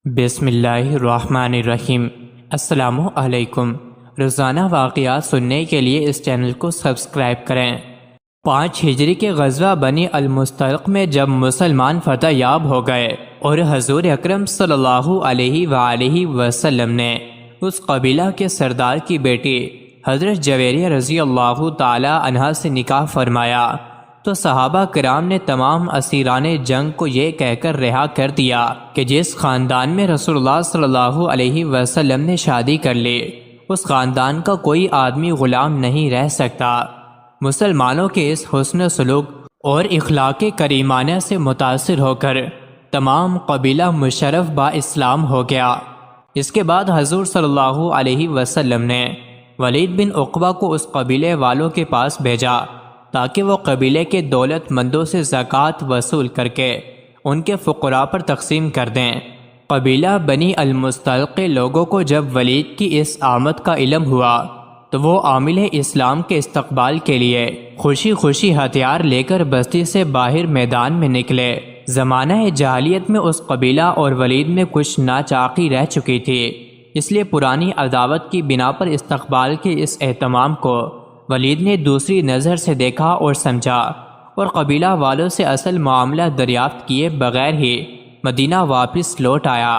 بسم اللہ الرحمن الرحیم۔ السلام علیکم۔ روزانہ واقعات سننے کے لیے اس چینل کو سبسکرائب کریں۔ 5 ہجری کے غزوہ بنی المستلق میں جب مسلمان فتح یاب ہو گئے اور حضور اکرم صلی اللہ علیہ وآلہ وسلم نے اس قبیلہ کے سردار کی بیٹی حضرت جویریہ رضی اللہ تعالی عنہا سے نکاح فرمایا تو صحابہ کرام نے تمام اسیران جنگ کو یہ کہہ کر رہا کر دیا کہ جس خاندان میں رسول اللہ صلی اللہ علیہ وسلم نے شادی کر لی اس خاندان کا کوئی آدمی غلام نہیں رہ سکتا۔ مسلمانوں کے اس حسن سلوک اور اخلاق کریمانہ سے متاثر ہو کر تمام قبیلہ مشرف با اسلام ہو گیا۔ اس کے بعد حضور صلی اللہ علیہ وسلم نے ولید بن عقبہ کو اس قبیلے والوں کے پاس بھیجا تاکہ وہ قبیلے کے دولت مندوں سے زکوٰۃ وصول کر کے ان کے فقراء پر تقسیم کر دیں۔ قبیلہ بنی المستلق کے لوگوں کو جب ولید کی اس آمد کا علم ہوا تو وہ عامل اسلام کے استقبال کے لیے خوشی خوشی ہتھیار لے کر بستی سے باہر میدان میں نکلے۔ زمانہ جاہلیت میں اس قبیلہ اور ولید میں کچھ ناچاقی رہ چکی تھی، اس لیے پرانی عداوت کی بنا پر استقبال کے اس اہتمام کو ولید نے دوسری نظر سے دیکھا اور سمجھا اور قبیلہ والوں سے اصل معاملہ دریافت کیے بغیر ہی مدینہ واپس لوٹ آیا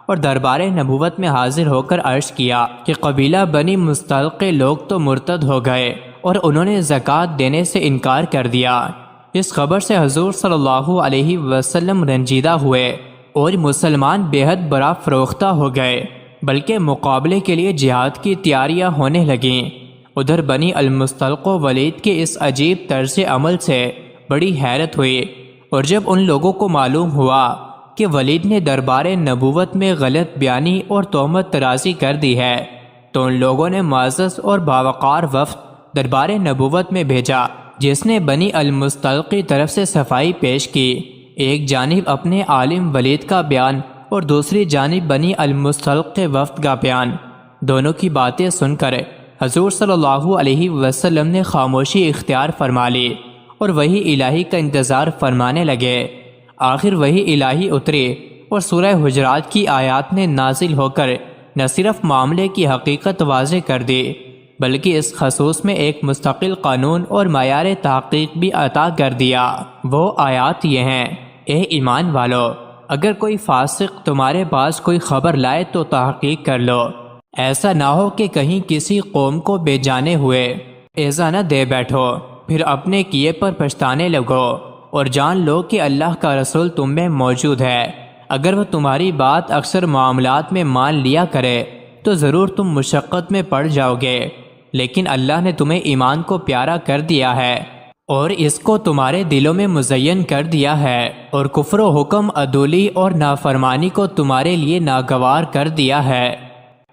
اور دربار نبوت میں حاضر ہو کر عرض کیا کہ قبیلہ بنی مستلق کے لوگ تو مرتد ہو گئے اور انہوں نے زکوٰۃ دینے سے انکار کر دیا۔ اس خبر سے حضور صلی اللہ علیہ وسلم رنجیدہ ہوئے اور مسلمان بے حد برا فروختہ ہو گئے، بلکہ مقابلے کے لیے جہاد کی تیاریاں ہونے لگیں۔ ادھر بنی المستلق و ولید کے اس عجیب طرز عمل سے بڑی حیرت ہوئی، اور جب ان لوگوں کو معلوم ہوا کہ ولید نے دربار نبوت میں غلط بیانی اور تہمت طرازی کر دی ہے تو ان لوگوں نے معزز اور باوقار وفد دربار نبوت میں بھیجا جس نے بنی المستلق کی طرف سے صفائی پیش کی۔ ایک جانب اپنے عالم ولید کا بیان اور دوسری جانب بنی المستلق کے وفد کا بیان، دونوں کی باتیں سن کر حضور صلی اللہ علیہ وسلم نے خاموشی اختیار فرما لی اور وحی الہی کا انتظار فرمانے لگے۔ آخر وحی الہی اتری اور سورہ حجرات کی آیات نے نازل ہو کر نہ صرف معاملے کی حقیقت واضح کر دی بلکہ اس خصوص میں ایک مستقل قانون اور معیار تحقیق بھی عطا کر دیا۔ وہ آیات یہ ہیں: اے ایمان والو، اگر کوئی فاسق تمہارے پاس کوئی خبر لائے تو تحقیق کر لو، ایسا نہ ہو کہ کہیں کسی قوم کو بے جانے ہوئے ایذا نہ دے بیٹھو، پھر اپنے کیے پر پچھتانے لگو، اور جان لو کہ اللہ کا رسول تم میں موجود ہے۔ اگر وہ تمہاری بات اکثر معاملات میں مان لیا کرے تو ضرور تم مشقت میں پڑ جاؤ گے، لیکن اللہ نے تمہیں ایمان کو پیارا کر دیا ہے اور اس کو تمہارے دلوں میں مزین کر دیا ہے، اور کفر و حکم، عدولی اور نافرمانی کو تمہارے لیے ناگوار کر دیا ہے،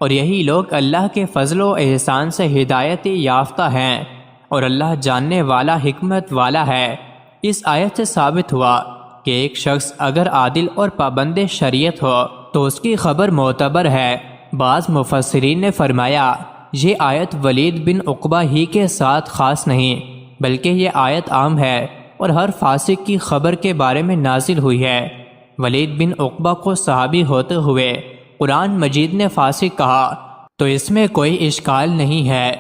اور یہی لوگ اللہ کے فضل و احسان سے ہدایت یافتہ ہیں، اور اللہ جاننے والا، حکمت والا ہے۔ اس آیت سے ثابت ہوا کہ ایک شخص اگر عادل اور پابند شریعت ہو تو اس کی خبر معتبر ہے۔ بعض مفسرین نے فرمایا یہ آیت ولید بن عقبہ ہی کے ساتھ خاص نہیں بلکہ یہ آیت عام ہے اور ہر فاسق کی خبر کے بارے میں نازل ہوئی ہے۔ ولید بن عقبہ کو صحابی ہوتے ہوئے قرآن مجید نے فاسق کہا تو اس میں کوئی اشکال نہیں ہے،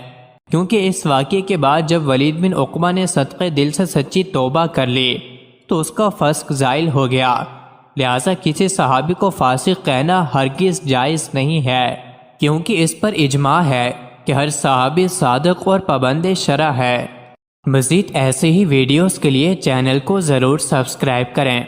کیونکہ اس واقعے کے بعد جب ولید بن عقبہ نے صدقے دل سے سچی توبہ کر لی تو اس کا فسق زائل ہو گیا، لہٰذا کسی صحابی کو فاسق کہنا ہرگز جائز نہیں ہے، کیونکہ اس پر اجماع ہے کہ ہر صحابی صادق اور پابند شرع ہے۔ مزید ایسے ہی ویڈیوز کے لیے چینل کو ضرور سبسکرائب کریں۔